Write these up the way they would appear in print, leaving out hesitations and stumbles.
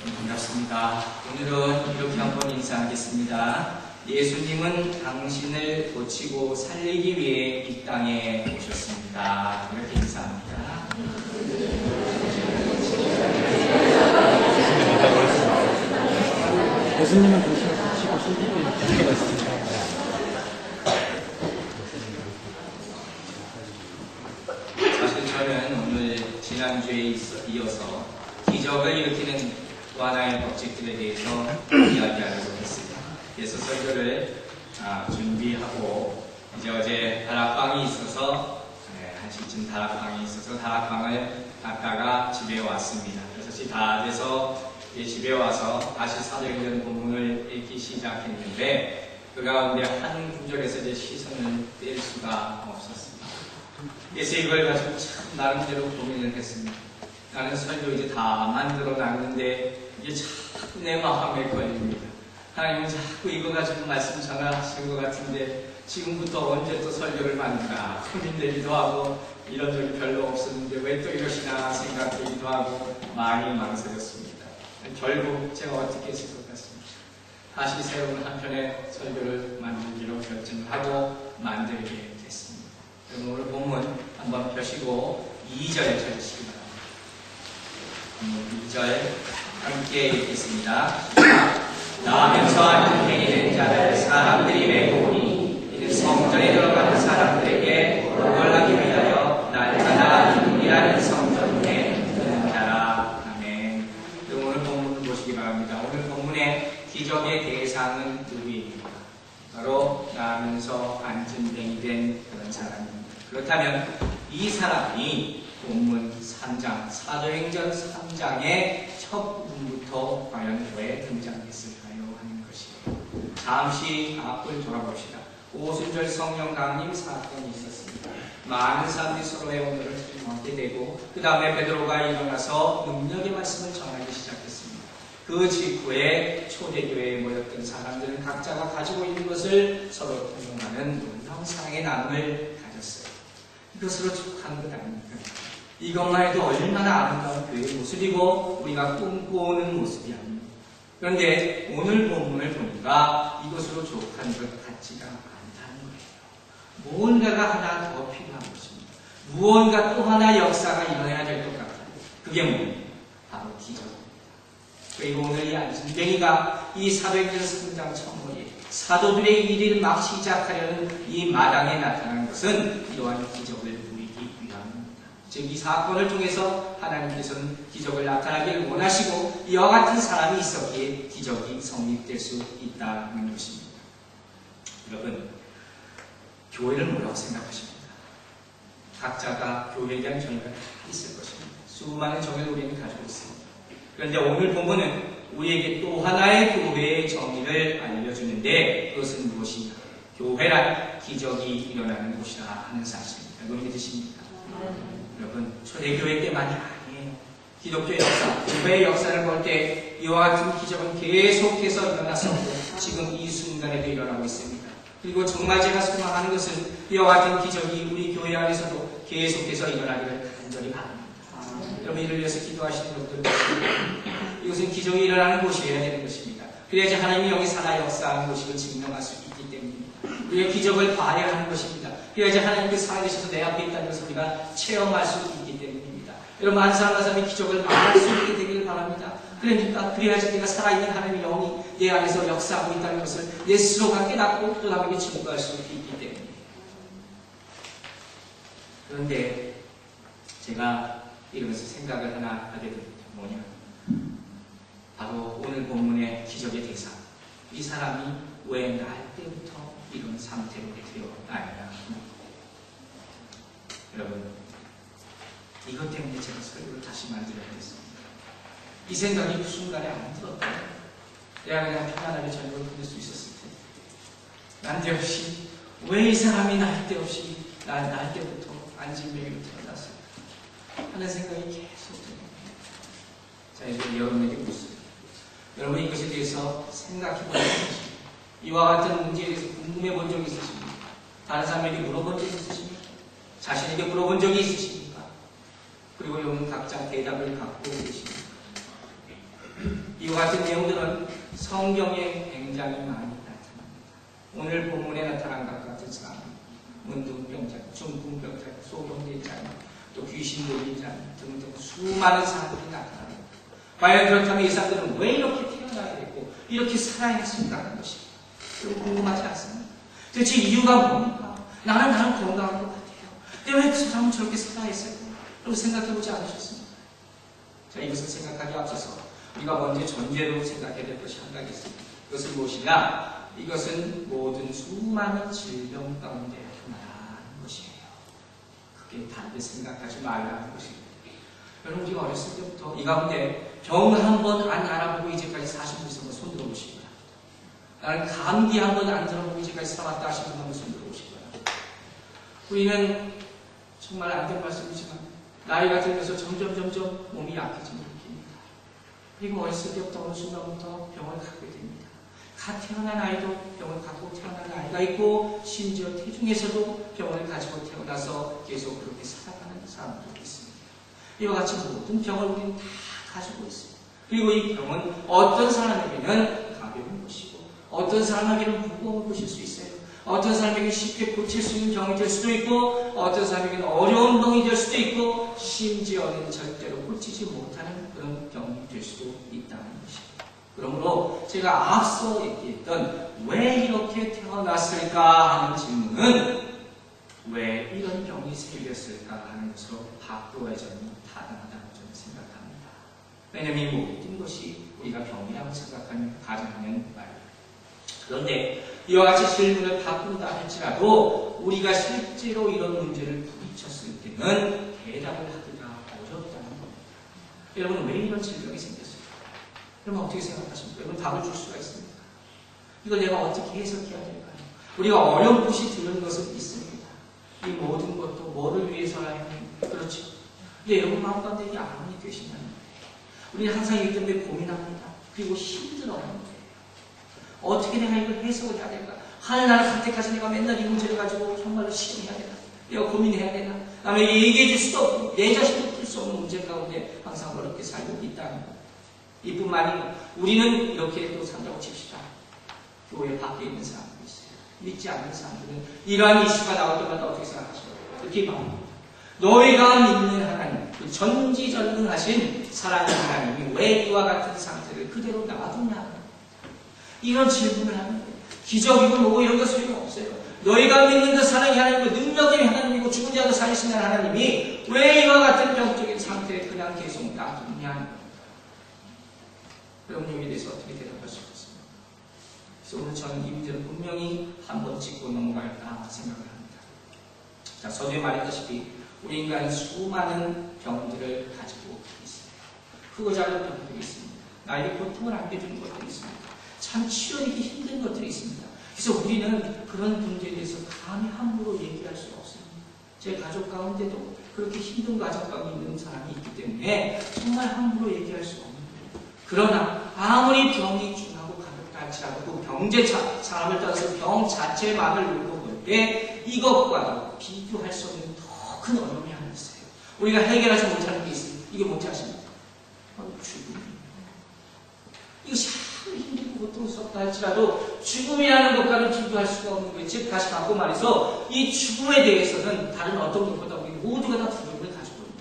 반갑습니다. 오늘은 이렇게 한번 인사하겠습니다. 예수님은 당신을 고치고 살리기 위해 이 땅에 오셨습니다. 이렇게 인사합니다. 예수님은 당신을 고치고 살리기 위해 오셨습니다. 사실 저는 오늘 지난주에 이어서 기적을 일으키는 또 하나의 법칙들에 대해서 이야기하려고 했습니다. 그래서 설교를 준비하고 이제 어제 다락방이 있어서 1시쯤 다락방이 있어서 다락방을 갔다가 집에 왔습니다. 6시 다 돼서 집에 와서 다시 사도행전 본문을 읽기 시작했는데 그 가운데 한 구절에서 이제 시선을 뗄 수가 없었습니다. 그래서 이걸 가지고 참 나름대로 고민을 했습니다. 나는 설교 이제 다 만들어 놨는데 이게 자꾸 내 마음에 걸립니다. 하나님은 자꾸 이거 가지고 말씀 전하시는 것 같은데 지금부터 언제 또 설교를 만드나 고민되기도 하고 이런 적이 별로 없었는데 왜 또 이러시나 생각되기도 하고 많이 망설였습니다. 결국 제가 어떻게 했을 것 같습니다. 다시 새로운 한 편의 설교를 만들기로 결정하고 만들게 됐습니다. 그럼 오늘 본문 한번 펴시고 2절 찾으시기 바랍니다. 2절 함께 읽겠습니다. 나면서 인생이 된 자를 사람들이 메고 오니 이는 성전에 들어가는 사람들에게 복을하기 위하여 날마다 기쁨이라는 성전에 드는 자라. 아멘. 오늘 본문을 보시기 바랍니다. 오늘 본문의 기적의 대상은 누구입니까? 바로 나면서 안진뱅이 된 그런 사람입니다. 그렇다면 이 사람이 본문 3장, 사도행전 3장의 첫 부분부터 과연 왜 등장했을까요? 하는 것이에요. 잠시 앞을 돌아봅시다. 오순절 성령 강림 사건이 있었습니다. 많은 사람들이 서로의 오늘을 얻게 되고 그 다음에 베드로가 일어나서 능력의 말씀을 전하기 시작했습니다. 그 직후에 초대교회에 모였던 사람들은 각자가 가지고 있는 것을 서로 통용하는 놀라운 사랑의 나눔을 가졌어요. 이것으로 족한 것 아닙니까? 이것만 해도 얼마나 아름다운 교회의 모습이고 우리가 꿈꾸는 모습이 아닙니다. 그런데 오늘 본문을 보니까 이것으로 족한 것 같지가 않다는 거예요. 무언가가 하나 더 필요한 것입니다. 무언가 또 하나 역사가 일어나야 될 것 같아요. 그게 뭐예요? 바로 기적입니다. 그리고 오늘 이 안진뱅이가 이 사도행전 3장 첫머리에 사도들의 일을 막 시작하려는 이 마당에 나타난 것은 이러한 기적을 즉 이 사건을 통해서 하나님께서는 기적을 나타나기를 원하시고 이와 같은 사람이 있었기에 기적이 성립될 수 있다는 것입니다. 여러분, 교회를 뭐라고 생각하십니까? 각자가 교회에 대한 정의가 있을 것입니다. 수많은 정의를 우리는 가지고 있습니다. 그런데 오늘 본문은 우리에게 또 하나의 교회의 정의를 알려주는데 그것은 무엇이냐? 교회란 기적이 일어나는 곳이라 하는 사실입니다. 여러분 믿으십니까? 여러분, 초대교회 때만이 아니에요. 기독교 역사, 교회의 역사를 볼 때 이와 같은 기적은 계속해서 일어났었고 지금 이 순간에도 일어나고 있습니다. 그리고 정말 제가 소망하는 것은 이와 같은 기적이 우리 교회 안에서도 계속해서 일어나기를 간절히 바랍니다. 여러분, 이를 위해서 기도하시는 분들은 이것은 기적이 일어나는 곳이어야 되는 것입니다. 그래야지 하나님이 여기 살아 역사하는 곳임을 증명할 수 있기 때문입니다. 우리가 기적을 봐야 하는 것입니다. 그래야지 하나님께서 살아계셔서 내 앞에 있다는 것을 우리가 체험할 수 있기 때문입니다. 여러분, 한 사람 한 사람이 기적을 말할 수 있게 되기를 바랍니다. 그러니까 그래야지 내가 살아있는 하나님의 영이 내 안에서 역사하고 있다는 것을 내 스스로가 깨닫고 또 남에게 증거할 수 있기 때문입니다. 그런데 제가 이러면서 생각을 하나 하게 됩니다. 뭐냐? 바로 오늘 본문의 기적의 대상. 이 사람이 왜 날 때부터 이런 상태로 되어나야 여러분, 이것 때문에 제가 설교를 다시 만들어야 했습니다. 이 생각이 그 순간에 안 들었다면 내가 그냥 편안하게 저녁을 보낼 수 있었을 텐데 난데없이 왜 이 사람이 날데없이 날 때부터 안진뱅이로 태어났을까 하는 생각이 계속 듭니다. 자, 이제 여러분에게 묻습니다. 여러분 이것에 대해서 생각해 본 적이 있으십니까? 이와 같은 문제에 대해서 궁금해 본 적이 있으십니까? 다른 사람에게 물어본 적이 있으십니까? 자신에게 물어본 적이 있으십니까? 그리고 여러분 각자 대답을 갖고 계십니까? 이와 같은 내용들은 성경에 굉장히 많이 나타납니다. 오늘 본문에 나타난 것 같은 사람, 문둥병자, 중풍병자, 소경대자, 또 귀신 들린 자 등등 수많은 사람들이 나타납니다. 과연 그렇다면 이 사람들은 왜 이렇게 태어나야 되고 이렇게 살아야 했을까 하는 것이 궁금하지 않습니까? 도대체 이유가 뭡니까? 나는 건강한 것 같아요. 근데 왜 그 사람은 저렇게 살아야 했을까? 라고 생각해보지 않으셨습니까? 자, 이것을 생각하기 앞서서 우리가 먼저 전제로 생각해야 될 것이 한 가지 있습니다. 그것은 무엇이냐? 이것은 모든 수많은 질병 가운데 하나라는 것이에요. 그게 다르게 생각하지 말라는 것입니다. 여러분, 우리가 어렸을 때부터 이 가운데 병 한 번 안 알아보고 이제까지 사시고 있는 분 손 들어보시기 바랍니다. 나는 감기 한 번 안 들어보고 이제까지 살아왔다 하시는 분 한번 손 들어보시기 바랍니다. 우리는 정말 안 된 말씀이지만 나이가 들면서 점점 몸이 약해지는 느낌입니다. 그리고 어렸을 때부터 어느 순간부터 병을 갖게 됩니다. 갓 태어난 아이도 병을 갖고 태어난 아이가 있고 심지어 태중에서도 병을 가지고 태어나서 계속 그렇게 살아가는 사람들이 있습니다. 이와 같이 모든 병을 우리는 다 가지고 있습니다. 그리고 이 병은 어떤 사람에게는 가벼운 것이고 어떤 사람에게는 무거운 것일 수 있어요. 어떤 사람에게 쉽게 고칠 수 있는 병이 될 수도 있고 어떤 사람에게는 어려운 병이 될 수도 있고 심지어는 절대로 고치지 못하는 그런 병이 될 수도 있다는 것입니다. 그러므로 제가 앞서 얘기했던 왜 이렇게 태어났을까 하는 질문은 왜 이런 병이 생겼을까 하는 것으로 바꾸어져는 타당하다고 저는 생각합니다. 왜냐하면 이 모든 것이 우리가 병이라고 생각하는 가정하는 말입니다. 그런데 이와 같이 질문을 바꾼다 할지라도 우리가 실제로 이런 문제를 부딪혔을 때는 대답을 하기가 어렵다는 겁니다. 여러분, 왜 이런 질병이 생겼을까? 여러분 어떻게 생각하십니까? 여러분 답을 줄 수가 있습니까? 이걸 내가 어떻게 해석해야 될까요? 우리가 어렴풋이 들은 것은 있습니다. 이 모든 것도 뭐를 위해서라면 그렇죠. 근데 여러분 마음 가운데 이 아론이 계신다는 거예요. 우리는 항상 이 때문에 고민합니다. 그리고 힘들어합니다. 어떻게 내가 이걸 해석을 해야 될까? 하늘 나라 갈 때까지 내가 맨날 이 문제를 가지고 정말로 시험해야 되나? 내가 고민해야 되나? 남에게 얘기해 줄 수도 없고 내 자신도 풀 수 없는 문제 가운데 항상 어렵게 살고 있다는 것. 이뿐만 아니라 우리는 이렇게 또 산다고 칩시다. 교회 밖에 있는 사람들이 있어요. 믿지 않는 사람들은 이러한 이슈가 나올 때마다 어떻게 생각하시나요? 이렇게 말합니다. 너희가 믿는 하나님, 그 전지전능하신 사랑하는 하나님이 왜 이와 같은 상태를 그대로 놔두냐? 이런 질문을 하는 거예요. 기적이고 뭐고 이런 거 소용없어요. 너희가 믿는 그 사랑의 하나님이고 능력의 하나님이고 죽은 자도 살리시는 하나님이 왜 이와 같은 영적인 상태에 그냥 계속 놔두냐? 여러분 여기에 대해서 어떻게 대답할 수 있겠습니까? 그래서 오늘 저는 이 문제를 분명히 한번 짚고 넘어갈까 생각을 합니다. 자, 서두에 말했다시피 우리 인간은 수많은 병들을 가지고 있습니다. 흑어자는 병들이 있습니다. 나에게 고통을 안겨주는 것들이 있습니다. 참 치료하기 힘든 것들이 있습니다. 그래서 우리는 그런 문제에 대해서 감히 함부로 얘기할 수 없습니다. 제 가족 가운데도 그렇게 힘든 가족 가운데 있는 사람이 있기 때문에 정말 함부로 얘기할 수 없는 거예요. 그러나 아무리 병이 중하고 가볍다 할지라도 그 병제 사람을 따라서 병 자체만을 놓고 볼 때 이것과도 비교할 수 없는 더 큰 어려움이 하나 있어요. 우리가 해결하지 못하는 게 있습니다. 이게 뭔지 아십니까? 죽음. 이것이 아무리 힘들고 고통스럽다 할지라도 죽음이라는 것과는 비교할 수가 없는 거예요. 즉 다시 바꿔 말해서 이 죽음에 대해서는 다른 어떤 것보다 우리 모두가 다 두려움을 가지고 있는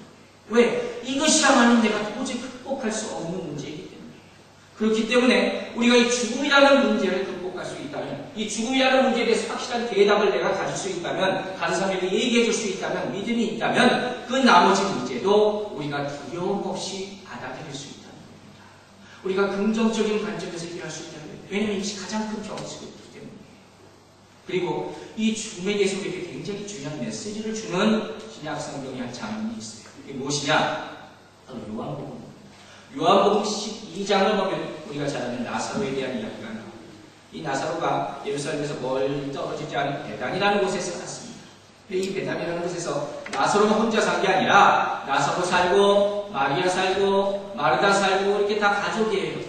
거예요. 왜? 이것이야말로 내가 도저히 극복할 수 없는 문제이기 때문에. 그렇기 때문에 우리가 이 죽음이라는 문제를 극복할 수 있다면, 이 죽음이라는 문제에 대해서 확실한 대답을 내가 가질 수 있다면, 다른 사람에게 얘기해 줄 수 있다면, 믿음이 있다면 그 나머지 문제도 우리가 두려움 없이 받아들일 수 있다는 겁니다. 우리가 긍정적인 관점에서 얘기할 수 있다는 거예요. 왜냐하면 이것이 가장 큰 병수가 있기 때문에. 그리고 이 죽음에 대해서 우리에게 굉장히 중요한 메시지를 주는 신약 성경의 한 장면이 있어요. 이게 무엇이냐? 바로 요한복음입니다. 요한복음 12장을 보면 우리가 잘 아는 나사로에 대한 이야기가 나옵니다. 이 나사로가 예루살렘에서 멀리 떨어지지 않은 베단이라는 곳에 살았습니다. 이 베단이라는 곳에서 나사로가 혼자 산 게 아니라 나사로 살고 마리아 살고 마르다 살고 이렇게 다 가족이에요.